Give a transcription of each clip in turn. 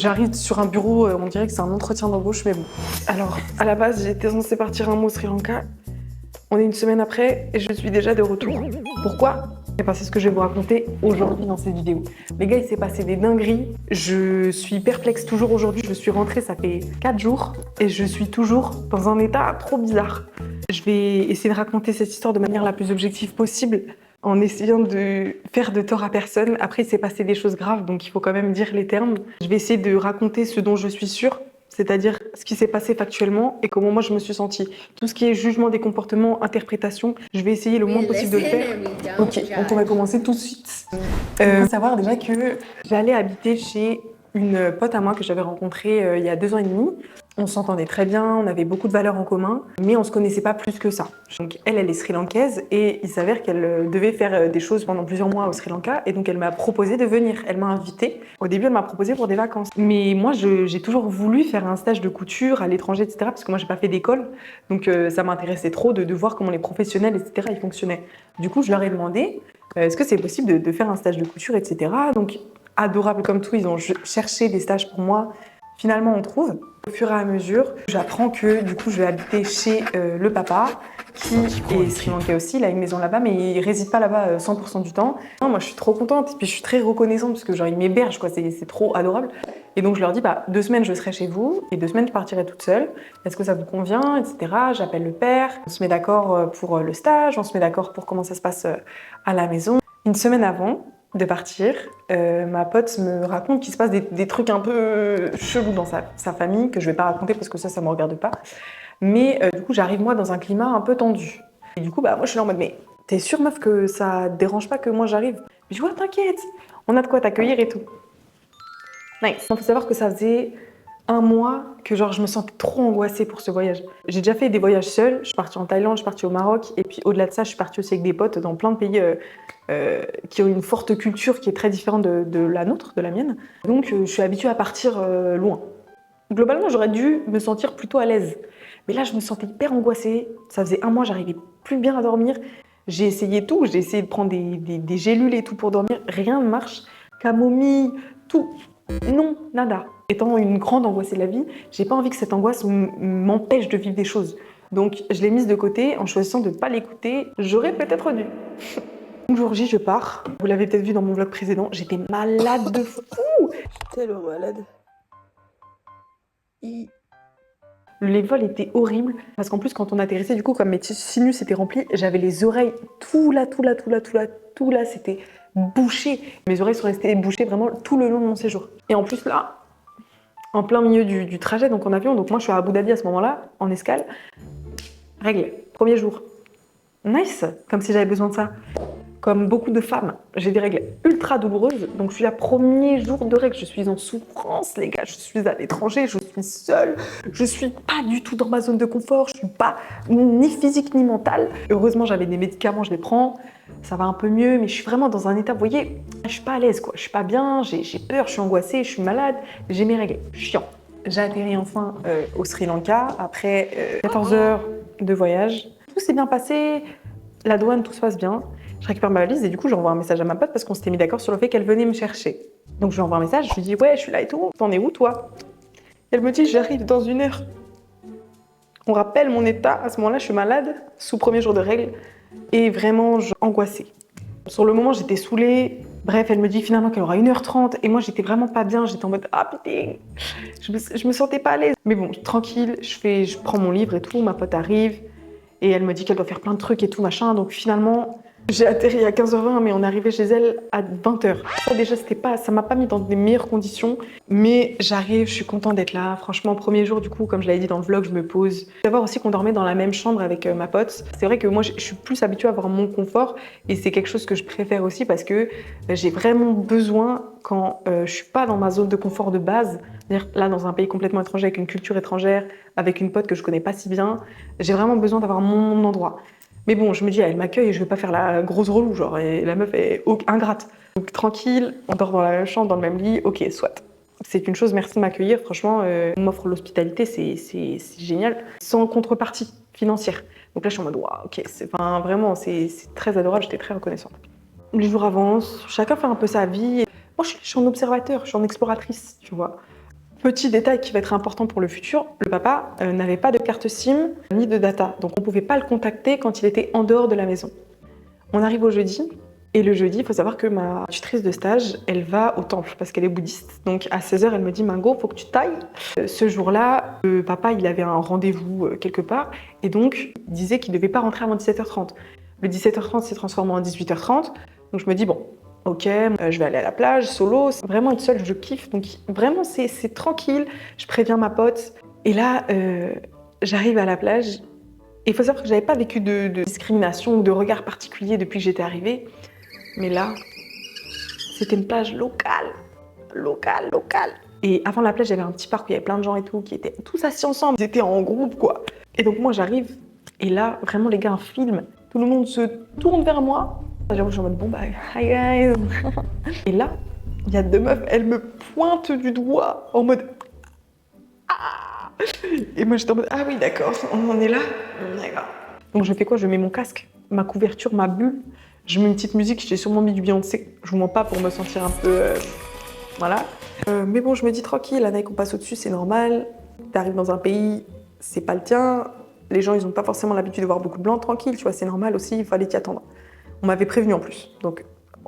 J'arrive sur un bureau, on dirait que c'est un entretien d'embauche, mais bon. Alors, à la base, j'étais censée partir un mois au Sri Lanka. On est une semaine après et je suis déjà de retour. Pourquoi? Eh ben, c'est ce que je vais vous raconter aujourd'hui dans cette vidéo. Les gars, il s'est passé des dingueries. Je suis perplexe toujours aujourd'hui. Je suis rentrée, ça fait 4 jours et je suis toujours dans un état trop bizarre. Je vais essayer de raconter cette histoire de manière la plus objective possible en essayant de faire de tort à personne. Après, il s'est passé des choses graves, donc il faut quand même dire les termes. Je vais essayer de raconter ce dont je suis sûre, c'est-à-dire ce qui s'est passé factuellement et comment moi je me suis sentie. Tout ce qui est jugement des comportements, interprétation, je vais essayer le moins possible de le faire. Ok, donc on va commencer tout de suite. Il faut savoir déjà que j'allais habiter chez une pote à moi que j'avais rencontrée il y a 2 ans et demi. On s'entendait très bien, on avait beaucoup de valeurs en commun, mais on se connaissait pas plus que ça. Donc elle est sri-lankaise et il s'avère qu'elle devait faire des choses pendant plusieurs mois au Sri Lanka et donc elle m'a proposé de venir. Elle m'a invitée. Au début, elle m'a proposé pour des vacances. Mais moi, j'ai toujours voulu faire un stage de couture à l'étranger, etc. Parce que moi, j'ai pas fait d'école, donc ça m'intéressait trop de voir comment les professionnels, etc. ils fonctionnaient. Du coup, je leur ai demandé est-ce que c'est possible de faire un stage de couture, etc. Donc adorables comme tout, ils ont cherché des stages pour moi. Finalement, on trouve. Au fur et à mesure, j'apprends que du coup, je vais habiter chez le papa, qui est Sri Lankais aussi. Il a une maison là-bas, mais il réside pas là-bas 100% du temps. Non, moi, je suis trop contente. Et puis, je suis très reconnaissante parce que genre, ils m'hébergent, quoi. C'est trop adorable. Et donc, je leur dis, 2 semaines, je serai chez vous. Et 2 semaines, je partirai toute seule. Est-ce que ça vous convient, etc. J'appelle le père. On se met d'accord pour le stage. On se met d'accord pour comment ça se passe à la maison. Une semaine avant de partir, ma pote me raconte qu'il se passe des trucs un peu chelous dans sa famille, que je vais pas raconter parce que ça me regarde pas. Mais du coup, j'arrive moi dans un climat un peu tendu. Et du coup, moi je suis là en mode, mais t'es sûre meuf que ça te dérange pas que moi j'arrive? Je dis, ouais, t'inquiète, on a de quoi t'accueillir et tout. Nice. Il faut savoir que ça faisait 1 mois que genre je me sentais trop angoissée pour ce voyage. J'ai déjà fait des voyages seuls, je suis partie en Thaïlande, je suis partie au Maroc, et puis au-delà de ça, je suis partie aussi avec des potes dans plein de pays qui ont une forte culture qui est très différente de la nôtre, de la mienne. Donc je suis habituée à partir loin. Globalement, j'aurais dû me sentir plutôt à l'aise. Mais là, je me sentais hyper angoissée. Ça faisait 1 mois, j'arrivais plus bien à dormir. J'ai essayé tout, j'ai essayé de prendre des gélules et tout pour dormir. Rien ne marche. Camomille, tout. Non, nada. Étant une grande angoissée de la vie, j'ai pas envie que cette angoisse m'empêche de vivre des choses. Donc, je l'ai mise de côté en choisissant de ne pas l'écouter. J'aurais peut-être dû. Un jour J, je pars. Vous l'avez peut-être vu dans mon vlog précédent, j'étais malade de fou. Tellement malade. Les vols étaient horribles parce qu'en plus, quand on atterrissait, du coup, comme mes sinus étaient remplis, j'avais les oreilles tout là, c'était bouché. Mes oreilles sont restées bouchées vraiment tout le long de mon séjour. Et en plus, là, en plein milieu du trajet, donc en avion, donc moi je suis à Abu Dhabi à ce moment-là, en escale, réglé, premier jour. Nice, comme si j'avais besoin de ça. Comme beaucoup de femmes, j'ai des règles ultra douloureuses. Donc je suis à premier jour de règles, je suis en souffrance, les gars. Je suis à l'étranger, je suis seule. Je suis pas du tout dans ma zone de confort. Je suis pas ni physique ni mentale. Heureusement, j'avais des médicaments, je les prends. Ça va un peu mieux, mais je suis vraiment dans un état, vous voyez, je suis pas à l'aise, quoi. Je suis pas bien, j'ai peur, je suis angoissée, je suis malade. J'ai mes règles, chiant. J'ai atterri enfin au Sri Lanka après 14 heures de voyage. Tout s'est bien passé, la douane, tout se passe bien. Je récupère ma valise et du coup, j'envoie un message à ma pote parce qu'on s'était mis d'accord sur le fait qu'elle venait me chercher. Donc, je lui envoie un message, je lui dis « Ouais, je suis là et tout, t'en es où, toi ?» Elle me dit « J'arrive dans 1 heure. » On rappelle mon état, à ce moment-là, je suis malade, sous premier jour de règles, et vraiment angoissée. Sur le moment, j'étais saoulée. Bref, elle me dit finalement qu'elle aura 1h30 et moi, j'étais vraiment pas bien. J'étais en mode « Ah, putain !» Je me sentais pas à l'aise. Mais bon, tranquille, je prends mon livre et tout, ma pote arrive, et elle me dit qu'elle doit faire plein de trucs et tout, machin. Donc finalement, j'ai atterri à 15h20, mais on est arrivé chez elle à 20h. Ça déjà, ça m'a pas mis dans des meilleures conditions. Mais j'arrive, je suis contente d'être là. Franchement, premier jour, du coup, comme je l'avais dit dans le vlog, je me pose. Savoir aussi qu'on dormait dans la même chambre avec ma pote. C'est vrai que moi, je suis plus habituée à avoir mon confort. Et c'est quelque chose que je préfère aussi parce que j'ai vraiment besoin, quand je suis pas dans ma zone de confort de base, c'est-à-dire là, dans un pays complètement étranger, avec une culture étrangère, avec une pote que je connais pas si bien, j'ai vraiment besoin d'avoir mon endroit. Mais bon, je me dis, elle m'accueille et je vais pas faire la grosse relou, genre, et la meuf est ingrate. Donc tranquille, on dort dans la même chambre, dans le même lit, ok, soit. C'est une chose, merci de m'accueillir, franchement, on m'offre l'hospitalité, c'est génial, sans contrepartie financière. Donc là, je suis en mode, waouh, ok, vraiment, c'est très adorable, j'étais très reconnaissante. Les jours avancent, chacun fait un peu sa vie. Moi, je suis en observateur, je suis en exploratrice, tu vois. Petit détail qui va être important pour le futur, le papa n'avait pas de carte SIM ni de data, donc on ne pouvait pas le contacter quand il était en dehors de la maison. On arrive au jeudi, et le jeudi, il faut savoir que ma tutrice de stage, elle va au temple parce qu'elle est bouddhiste. Donc à 16h, elle me dit « Margot, faut que tu tailles ». Ce jour-là, le papa, il avait un rendez-vous quelque part, et donc il disait qu'il ne devait pas rentrer avant 17h30. Le 17h30 s'est transformé en 18h30, donc je me dis « Bon, ok, je vais aller à la plage, solo, c'est vraiment être seule, je kiffe, donc vraiment c'est tranquille, je préviens ma pote. Et là, j'arrive à la plage, et il faut savoir que je n'avais pas vécu de discrimination ou de regard particulier depuis que j'étais arrivée, mais là, c'était une plage locale. Et avant la plage, il y avait un petit parc où il y avait plein de gens et tout, qui étaient tous assis ensemble, ils étaient en groupe quoi. Et donc moi j'arrive, et là, vraiment les gars, un film, tout le monde se tourne vers moi. J'avoue, je suis en mode, bon bah, hi guys. Et là, il y a deux meufs, elles me pointent du doigt en mode, ah. Et moi j'étais en mode, ah oui d'accord, on en est là. D'accord. Donc je fais quoi? Je mets mon casque, ma couverture, ma bulle, je mets une petite musique, j'ai sûrement mis du Beyoncé, je vous mens pas pour me sentir un peu, voilà. Mais bon, je me dis tranquille, la Nike on passe au-dessus, c'est normal. T'arrives dans un pays, c'est pas le tien, les gens ils ont pas forcément l'habitude de voir beaucoup de blancs, tranquille, tu vois, c'est normal aussi, il fallait t'y attendre. On m'avait prévenu en plus, donc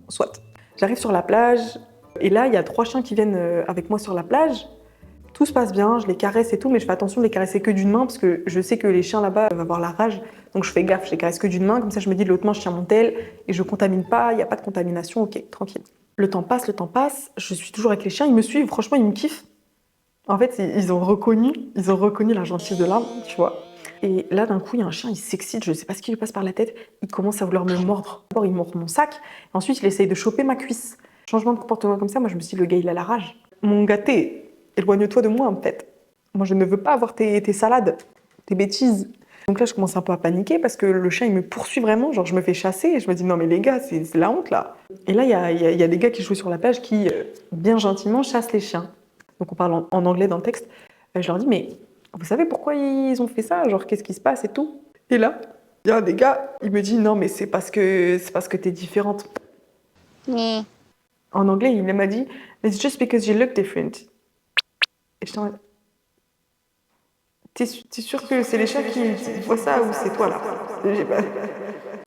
soit. J'arrive sur la plage, et là, il y a 3 chiens qui viennent avec moi sur la plage. Tout se passe bien, je les caresse et tout, mais je fais attention de les caresser que d'une main, parce que je sais que les chiens là-bas vont avoir la rage, donc je fais gaffe, je les caresse que d'une main, comme ça je me dis de l'autre main je tiens mon tel, et je contamine pas, il n'y a pas de contamination, ok, tranquille. Le temps passe, je suis toujours avec les chiens, ils me suivent, franchement ils me kiffent. En fait, ils ont reconnu la gentillesse de l'âme, tu vois. Et là, d'un coup, il y a un chien, il s'excite, je ne sais pas ce qui lui passe par la tête, il commence à vouloir me mordre. D'abord, il mord mon sac, ensuite, il essaye de choper ma cuisse. Changement de comportement comme ça, moi, je me suis dit, le gars, il a la rage. Mon gâté, éloigne-toi de moi, en fait. Moi, je ne veux pas avoir tes salades, tes bêtises. Donc là, je commence un peu à paniquer parce que le chien, il me poursuit vraiment. Genre, je me fais chasser et je me dis, non, mais les gars, c'est la honte, là. Et là, il y a des gars qui jouent sur la plage qui, bien gentiment, chassent les chiens. Donc, on parle en anglais dans le texte. Je leur dis, mais vous savez pourquoi ils ont fait ça? Genre, qu'est-ce qui se passe et tout? Et là, il y a un des gars, il me dit, non, mais c'est parce que t'es différente. Mmh. En anglais, il m'a dit, it's just because you look different. Et j'étais en mode, t'es sûr que c'est les chats qui voient ça ou c'est toi là?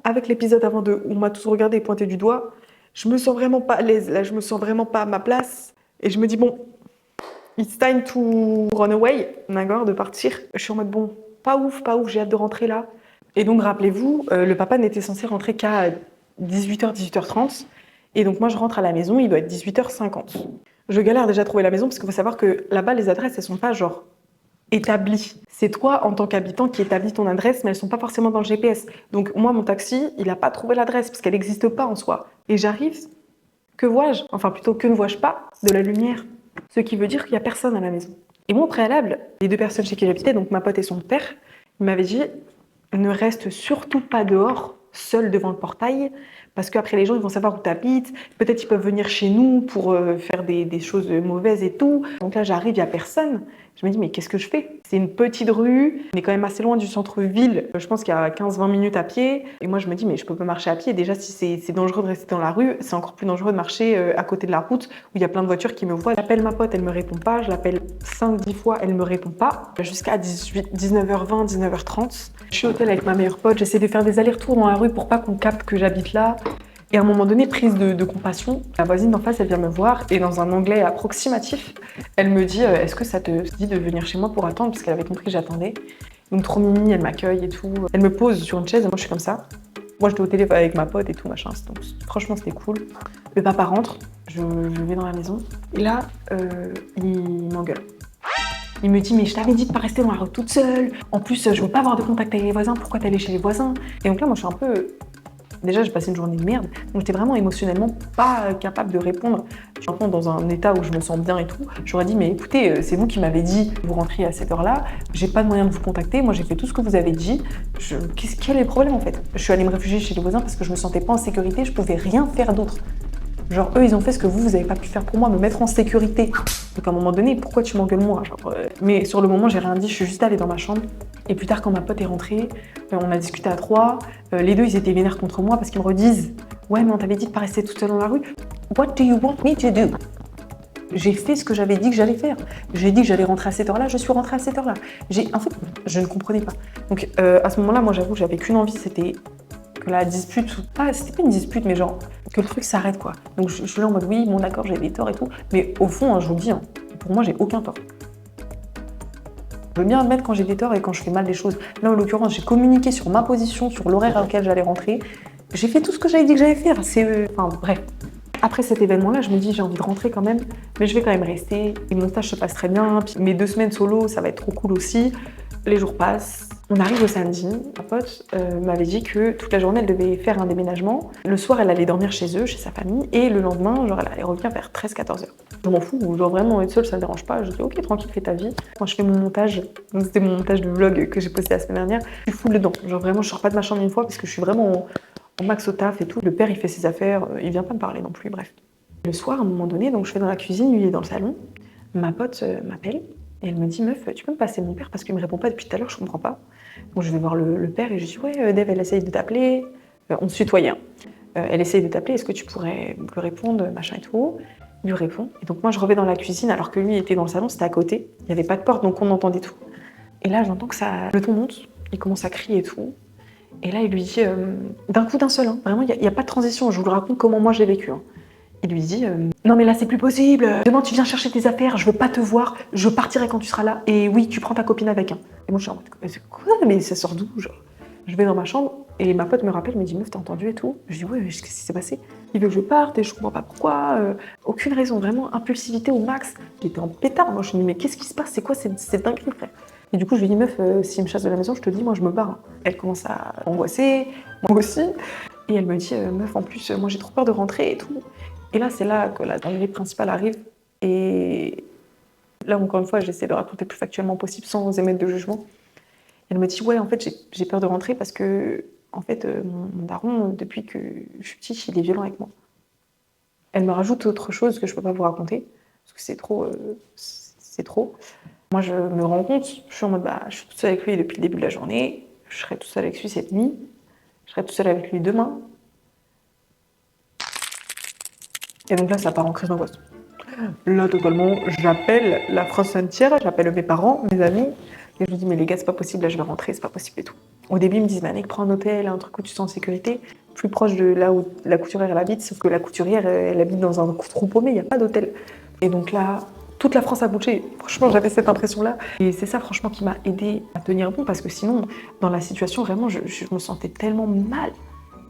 Avec l'épisode avant où on m'a tous regardé et pointé du doigt, je me sens vraiment pas à l'aise, là, je me sens vraiment pas à ma place. Et je me dis, bon, it's time to run away, d'accord, de partir. Je suis en mode, bon, pas ouf, j'ai hâte de rentrer là. Et donc, rappelez-vous, le papa n'était censé rentrer qu'à 18h, 18h30. Et donc, moi, je rentre à la maison, il doit être 18h50. Je galère déjà à trouver la maison parce qu'il faut savoir que là-bas, les adresses, elles sont pas genre établies. C'est toi, en tant qu'habitant, qui établis ton adresse, mais elles sont pas forcément dans le GPS. Donc, moi, mon taxi, il a pas trouvé l'adresse parce qu'elle n'existe pas en soi. Et j'arrive, que vois-je? Enfin, plutôt, que ne vois-je pas? De la lumière. Ce qui veut dire qu'il n'y a personne à la maison. Et moi, au préalable, les 2 personnes chez qui j'habitais, donc ma pote et son père, ils m'avaient dit « Ne reste surtout pas dehors, seul devant le portail, parce qu'après les gens ils vont savoir où tu habites, peut-être ils peuvent venir chez nous pour faire des choses mauvaises et tout. » Donc là, j'arrive, il n'y a personne. Je me dis « Mais qu'est-ce que je fais ?» C'est une petite rue, on est quand même assez loin du centre-ville. Je pense qu'il y a 15-20 minutes à pied. Et moi, je me dis « Mais je peux pas marcher à pied. Déjà, si c'est dangereux de rester dans la rue, c'est encore plus dangereux de marcher à côté de la route où il y a plein de voitures qui me voient. » J'appelle ma pote, elle me répond pas. Je l'appelle 5-10 fois, elle me répond pas. Jusqu'à 19h20, 19h30. Je suis au hôtel avec ma meilleure pote. J'essaie de faire des allers-retours dans la rue pour pas qu'on capte que j'habite là. Et à un moment donné, prise de compassion, la voisine d'en face, elle vient me voir et dans un anglais approximatif, elle me dit « Est-ce que ça te dit de venir chez moi pour attendre ?» Parce qu'elle avait compris que j'attendais. Donc trop mimi, elle m'accueille et tout. Elle me pose sur une chaise et moi je suis comme ça. Moi j'étais au téléphone avec ma pote et tout, machin. Donc franchement c'était cool. Le papa rentre, je vais dans la maison et là, il m'engueule. Il me dit « Mais je t'avais dit de pas rester dans la rue toute seule. En plus, je veux pas avoir de contact avec les voisins. Pourquoi t'es allée chez les voisins ?» Et donc là, moi je suis un peu... Déjà, j'ai passé une journée de merde, donc j'étais vraiment émotionnellement pas capable de répondre. Je suis maintenant dans un état où je me sens bien et tout. J'aurais dit, mais écoutez, c'est vous qui m'avez dit que vous rentriez à cette heure-là, j'ai pas de moyen de vous contacter, moi j'ai fait tout ce que vous avez dit. Quel est le problème en fait? Je suis allée me réfugier chez les voisins parce que je me sentais pas en sécurité, je pouvais rien faire d'autre. Genre, eux, ils ont fait ce que vous avez pas pu faire pour moi, me mettre en sécurité. Donc à un moment donné, pourquoi tu m'engueules moi? Mais sur le moment, j'ai rien dit, je suis juste allée dans ma chambre. Et plus tard, quand ma pote est rentrée, on a discuté à 3. Les 2, ils étaient vénères contre moi parce qu'ils me redisent « Ouais, mais on t'avait dit de pas rester toute seule dans la rue. What do you want me to do ?» J'ai fait ce que j'avais dit que j'allais faire. J'ai dit que j'allais rentrer à cette heure-là, je suis rentrée à cette heure-là. En fait, je ne comprenais pas. Donc à ce moment-là, moi j'avoue, j'avais qu'une envie, c'était que la dispute, c'était pas une dispute, mais genre que le truc s'arrête quoi. Donc je suis là en mode oui, bon d'accord, j'ai des torts et tout, mais au fond, hein, je vous le dis, hein, pour moi j'ai aucun tort. Je veux bien admettre quand j'ai des torts et quand je fais mal des choses. Là en l'occurrence, j'ai communiqué sur ma position, sur l'horaire à laquelle j'allais rentrer. J'ai fait tout ce que j'avais dit que j'allais faire. Enfin bref. Après cet événement-là, je me dis j'ai envie de rentrer quand même, mais je vais quand même rester. Et mon stage se passe très bien. Puis mes 2 semaines solo, ça va être trop cool aussi. Les jours passent. On arrive au samedi. Ma pote m'avait dit que toute la journée, elle devait faire un déménagement. Le soir, elle allait dormir chez eux, chez sa famille. Et le lendemain, genre, elle revient vers 13-14 heures. Je m'en fous, genre vraiment être seule, ça me dérange pas. Je dis ok, tranquille, fais ta vie. Moi, je fais mon montage. Donc, c'était mon montage de vlog que j'ai posté la semaine dernière. Je suis full dedans. Genre vraiment, je sors pas de ma chambre une fois parce que je suis vraiment en max au taf et tout. Le père, il fait ses affaires. Il vient pas me parler non plus, bref. Le soir, à un moment donné, donc je vais dans la cuisine, lui il est dans le salon. Ma pote m'appelle et elle me dit meuf, tu peux me passer mon père parce qu'il me répond pas depuis tout à l'heure, je comprends pas. Donc je vais voir le père et je dis ouais, Dave, elle essaye de t'appeler. On se tutoyait. Elle essaye de t'appeler, est-ce que tu pourrais lui répondre, machin et tout. Il lui répond. Et donc moi je reviens dans la cuisine alors que lui était dans le salon, c'était à côté. Il n'y avait pas de porte donc on entendait tout. Et là j'entends que le ton monte, il commence à crier et tout. Et là il lui dit d'un coup d'un seul, hein, vraiment il n'y a pas de transition, je vous le raconte comment moi j'ai vécu. Hein. Il lui dit non mais là c'est plus possible, demain tu viens chercher tes affaires, je veux pas te voir, je partirai quand tu seras là, et oui tu prends ta copine avec. Hein. Et moi je suis en mode c'est quoi, mais ça sort d'où genre. Je vais dans ma chambre et ma pote me rappelle, me dit meuf t'as entendu et tout. Je dis ouais, qu'est-ce qui s'est passé? Il veut que je parte et je comprends pas pourquoi, aucune raison, vraiment impulsivité au max. J'étais en pétard, moi je me dis mais qu'est-ce qui se passe, c'est quoi cette dinguerie frère? Et du coup je lui dis meuf s'il me chasse de la maison je te dis moi je me barre. Hein. Elle commence à angoisser, moi aussi, et elle me dit meuf en plus moi j'ai trop peur de rentrer et tout. Et là, c'est là que la dinguerie principale arrive. Et là, encore une fois, j'essaie de raconter le plus factuellement possible sans émettre de jugement. Elle me dit ouais, en fait, j'ai peur de rentrer parce que, en fait, mon daron, depuis que je suis petite, il est violent avec moi. Elle me rajoute autre chose que je peux pas vous raconter parce que c'est trop, c'est trop. Moi, je me rends compte, je suis en mode je suis toute seule avec lui depuis le début de la journée. Je serai toute seule avec lui cette nuit. Je serai toute seule avec lui demain. Et donc là, ça part en crise d'angoisse. Là, totalement, j'appelle la France entière, j'appelle mes parents, mes amis, et je me dis, mais les gars, c'est pas possible, là, je vais rentrer, c'est pas possible et tout. Au début, ils me disent, Nick, prends un hôtel, un truc où tu te sens en sécurité, plus proche de là où la couturière, elle habite, sauf que la couturière, elle habite dans un trou paumé, il n'y a pas d'hôtel. Et donc là, toute la France a bougé. Franchement, j'avais cette impression-là. Et c'est ça, franchement, qui m'a aidée à tenir bon, parce que sinon, dans la situation, vraiment, je me sentais tellement mal.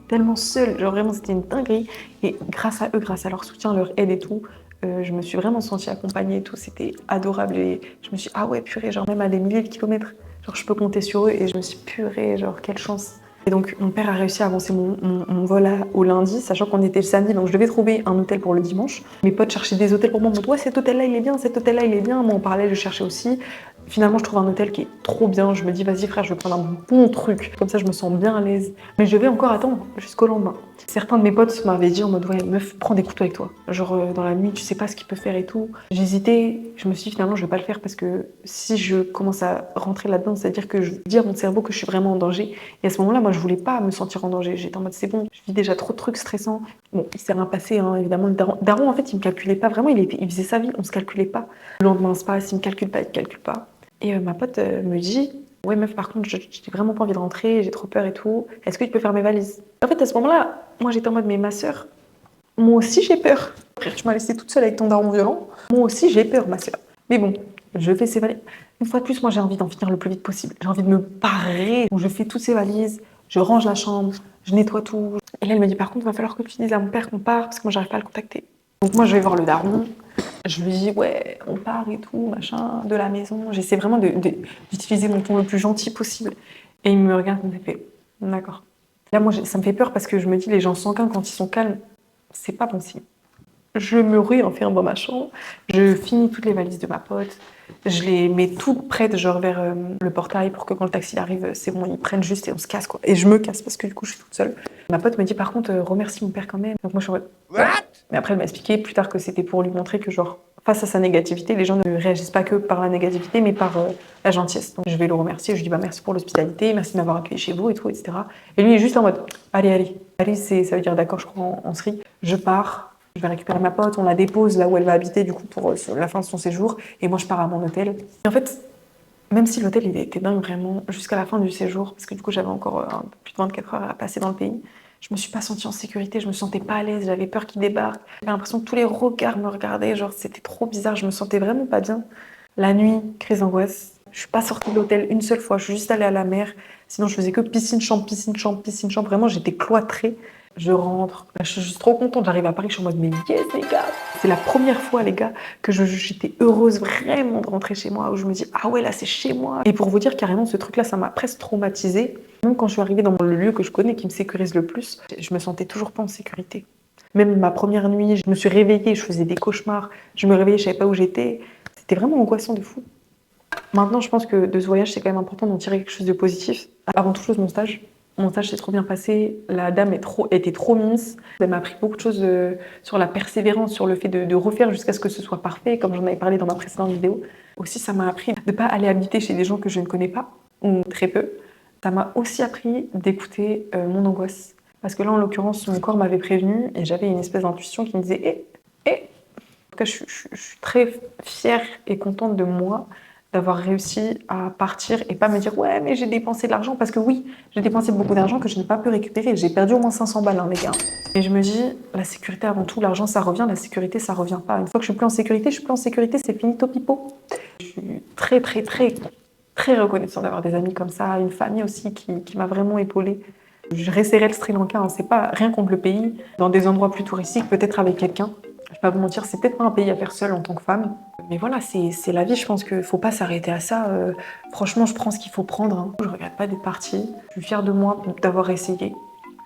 Tellement seule, genre vraiment c'était une dinguerie. Et grâce à eux, grâce à leur soutien, leur aide et tout, je me suis vraiment sentie accompagnée et tout, c'était adorable. Et je me suis dit, ah ouais, purée, genre même à des milliers de kilomètres, genre je peux compter sur eux. Et je me suis dit, purée, genre quelle chance. Et donc mon père a réussi à avancer mon vol au lundi, sachant qu'on était le samedi, donc je devais trouver un hôtel pour le dimanche. Mes potes cherchaient des hôtels pour moi, en mode ouais, cet hôtel-là il est bien, cet hôtel-là il est bien. Moi en parallèle, je cherchais aussi. Finalement, je trouve un hôtel qui est trop bien. Je me dis, vas-y frère, je vais prendre un bon truc. Comme ça, je me sens bien à l'aise. Mais je vais encore attendre jusqu'au lendemain. Certains de mes potes m'avaient dit en mode, ouais, meuf, prends des couteaux avec toi. Genre, dans la nuit, tu sais pas ce qu'il peut faire et tout. J'hésitais. Je me suis dit, finalement, je vais pas le faire parce que si je commence à rentrer là-dedans, c'est-à-dire que je vais dire à mon cerveau que je suis vraiment en danger. Et à ce moment-là, moi, je voulais pas me sentir en danger. J'étais en mode, c'est bon, je vis déjà trop de trucs stressants. Bon, il s'est rien passé, hein, évidemment. Le daron, en fait, il me calculait pas vraiment. Il faisait sa vie, on se calculait pas. Le lendemain se passe, il me calcule pas, il me calcule pas. Et ma pote me dit ouais meuf par contre j'ai vraiment pas envie de rentrer, j'ai trop peur et tout, est-ce que tu peux faire mes valises? En fait à ce moment-là, moi j'étais en mode mais ma soeur, moi aussi j'ai peur. Frère tu m'as laissée toute seule avec ton daron violent, moi aussi j'ai peur ma soeur. Mais bon, je fais ces valises. Une fois de plus moi j'ai envie d'en finir le plus vite possible, j'ai envie de me parer. Donc je fais toutes ces valises, je range la chambre, je nettoie tout. Et là elle me dit par contre va falloir que tu dises à mon père qu'on part parce que moi j'arrive pas à le contacter. Donc moi je vais voir le daron. Je lui dis ouais, on part et tout, machin, de la maison. J'essaie vraiment d'utiliser mon ton le plus gentil possible. Et il me regarde et me fait d'accord. Là, moi, ça me fait peur parce que je me dis les gens sanguins, quand ils sont calmes, c'est pas bon signe. Je me réenferme dans ma chambre, je finis toutes les valises de ma pote, je les mets toutes prêtes, genre vers le portail pour que quand le taxi arrive, c'est bon, ils prennent juste et on se casse quoi. Et je me casse parce que du coup, je suis toute seule. Ma pote me dit par contre, remercie mon père quand même. Donc moi, je suis en mode what? Mais après, elle m'a expliqué plus tard que c'était pour lui montrer que genre, face à sa négativité, les gens ne réagissent pas que par la négativité, mais par la gentillesse. Donc je vais le remercier, je lui dis bah merci pour l'hospitalité, merci de m'avoir accueilli chez vous et tout, etc. Et lui il est juste en mode allez, ça veut dire d'accord, je crois, on se rit. Je pars. Je vais récupérer ma pote, on la dépose là où elle va habiter du coup pour la fin de son séjour. Et moi, je pars à mon hôtel. Et en fait, même si l'hôtel il était dingue vraiment jusqu'à la fin du séjour, parce que du coup j'avais encore un peu plus de 24 heures à passer dans le pays, je me suis pas sentie en sécurité, je me sentais pas à l'aise, j'avais peur qu'il débarque. J'avais l'impression que tous les regards me regardaient, genre c'était trop bizarre, je me sentais vraiment pas bien. La nuit, crise d'angoisse. Je suis pas sortie de l'hôtel une seule fois, je suis juste allée à la mer. Sinon je faisais que piscine, chambre, piscine, chambre, piscine, chambre. Vraiment j'étais cloîtrée. Je rentre, là, je suis juste trop contente, j'arrive à Paris, je suis en mode mais yes les gars. C'est la première fois les gars que j'étais heureuse vraiment de rentrer chez moi, où je me dis ah ouais là c'est chez moi. Et pour vous dire carrément ce truc là ça m'a presque traumatisée. Même quand je suis arrivée dans le lieu que je connais qui me sécurise le plus, je me sentais toujours pas en sécurité. Même ma première nuit, je me suis réveillée, je faisais des cauchemars, je me réveillais, je savais pas où j'étais. C'était vraiment angoissant de fou. Maintenant je pense que de ce voyage c'est quand même important d'en tirer quelque chose de positif. Avant toute chose mon stage. Mon stage s'est trop bien passé, la dame était trop mince. Elle m'a appris beaucoup de choses sur la persévérance, sur le fait de refaire jusqu'à ce que ce soit parfait, comme j'en avais parlé dans ma précédente vidéo. Aussi, ça m'a appris de ne pas aller habiter chez des gens que je ne connais pas, ou très peu. Ça m'a aussi appris d'écouter mon angoisse. Parce que là, en l'occurrence, mon corps m'avait prévenu et j'avais une espèce d'intuition qui me disait « En tout cas, je suis très fière et contente de moi d'avoir réussi à partir et pas me dire « Ouais, mais j'ai dépensé de l'argent » parce que oui, j'ai dépensé beaucoup d'argent que je n'ai pas pu récupérer. J'ai perdu au moins 500 balles, hein, les gars. Et je me dis, la sécurité avant tout, l'argent ça revient, la sécurité ça revient pas. Une fois que je suis plus en sécurité, je suis plus en sécurité, c'est finito pipo. Je suis très, très, très, très reconnaissante d'avoir des amis comme ça, une famille aussi qui m'a vraiment épaulée. Je réessayerai le Sri Lanka, hein, c'est pas rien contre le pays, dans des endroits plus touristiques, peut-être avec quelqu'un. Je vais pas vous mentir, c'est peut-être pas un pays à faire seule en tant que femme. Mais voilà, c'est la vie, je pense qu'il faut pas s'arrêter à ça. Franchement, je prends ce qu'il faut prendre. Hein. Je regrette pas d'être partie. Je suis fière de moi d'avoir essayé.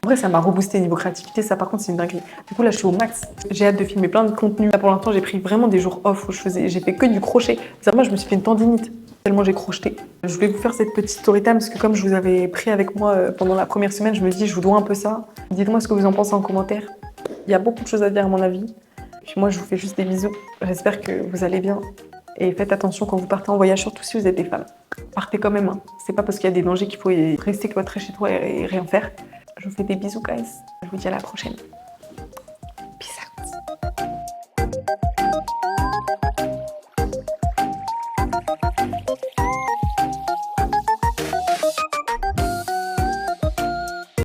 En vrai, ça m'a reboosté niveau créativité, ça par contre, c'est une dinguerie. Du coup, là, je suis au max. J'ai hâte de filmer plein de contenu. Là, pour l'instant, j'ai pris vraiment des jours off où j'ai fait que du crochet. Moi, je me suis fait une tendinite tellement j'ai crocheté. Je voulais vous faire cette petite story time parce que comme je vous avais pris avec moi pendant la première semaine, je me dis, je vous dois un peu ça. Dites-moi ce que vous en pensez en commentaire. Il y a beaucoup de choses à dire à mon avis. Puis moi, je vous fais juste des bisous. J'espère que vous allez bien. Et faites attention quand vous partez en voyage, surtout si vous êtes des femmes. Partez quand même. Hein. C'est pas parce qu'il y a des dangers qu'il faut rester cloîtré chez toi et rien faire. Je vous fais des bisous, guys. Je vous dis à la prochaine.